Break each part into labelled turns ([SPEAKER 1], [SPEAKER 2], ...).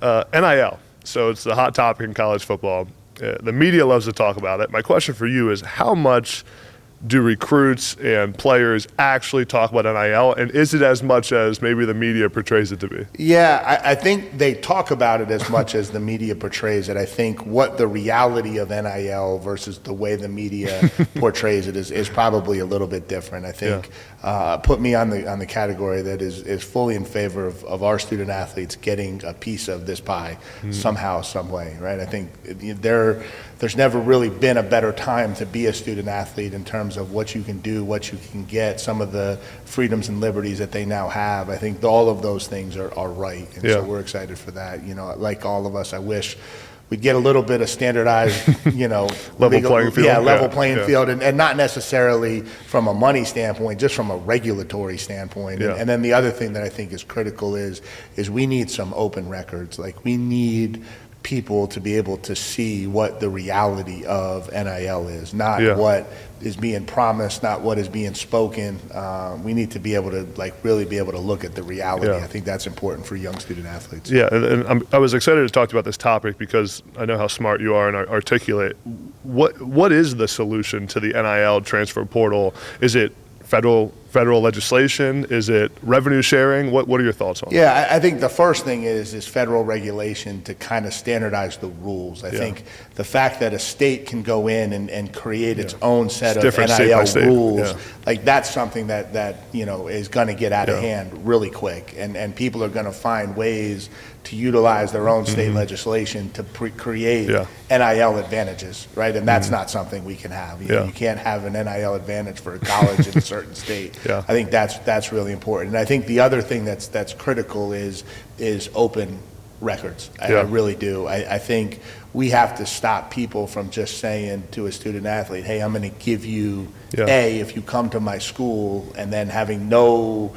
[SPEAKER 1] NIL. So it's the hot topic in college football. The media loves to talk about it. My question for you is, how much do recruits and players actually talk about NIL, and is it as much as maybe the media portrays it to be?
[SPEAKER 2] Yeah, I think they talk about it as much as the media portrays it. I think what the reality of NIL versus the way the media portrays it is probably a little bit different. I think put me on the category that is fully in favor of our student athletes getting a piece of this pie somehow, some way, right? I think there's never really been a better time to be a student athlete in terms of what you can do, what you can get, some of the freedoms and liberties that they now have. I think all of those things are right, and so we're excited for that. You know, like all of us, I wish we'd get a little bit of standardized,
[SPEAKER 1] level playing field.
[SPEAKER 2] Level playing field, and not necessarily from a money standpoint, just from a regulatory standpoint. And then the other thing that I think is critical is we need some open records. Like, we need people to be able to see what the reality of NIL is, not what is being promised, not what is being spoken. We need to be able to really be able to look at the reality. I think that's important for young student athletes.
[SPEAKER 1] Yeah, and I was excited to talk to you about this topic because I know how smart you are and articulate. What is the solution to the NIL transfer portal? Is it federal legislation? Is it revenue sharing? What are your thoughts on that?
[SPEAKER 2] Yeah, I think the first thing is federal regulation to kind of standardize the rules. I think the fact that a state can go in and create its own set of NIL rules, like, that's something that is going to get out of hand really quick, and people are going to find ways to utilize their own state legislation to create NIL advantages, right? And that's not something we can have. You can't have an NIL advantage for a college in a certain state. I think that's really important. And I think the other thing that's critical is open records. I really do. I think we have to stop people from just saying to a student athlete, hey, I'm going to give you A if you come to my school, and then having no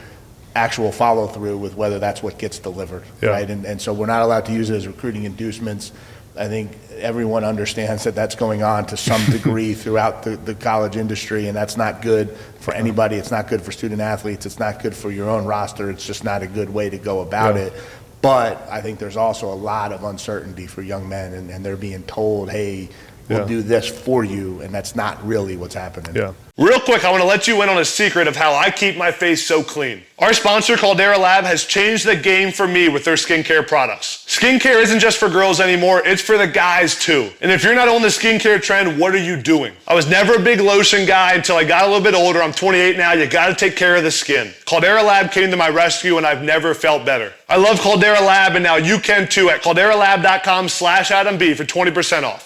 [SPEAKER 2] actual follow through with whether that's what gets delivered, right? And so we're not allowed to use it as recruiting inducements. I think everyone understands that that's going on to some degree throughout the college industry, and that's not good for anybody. It's not good for student athletes. It's not good for your own roster. It's just not a good way to go about it. But I think there's also a lot of uncertainty for young men, and they're being told, hey, we'll do this for you, and that's not really what's happening.
[SPEAKER 3] Real quick, I want to let you in on a secret of how I keep my face so clean. Our sponsor, Caldera Lab, has changed the game for me with their skincare products. Skincare isn't just for girls anymore, it's for the guys too. And if you're not on the skincare trend, what are you doing? I was never a big lotion guy until I got a little bit older. I'm 28 now. You got to take care of the skin. Caldera Lab came to my rescue, and I've never felt better. I love Caldera Lab, and now you can too at calderalab.com/Adam B for 20% off.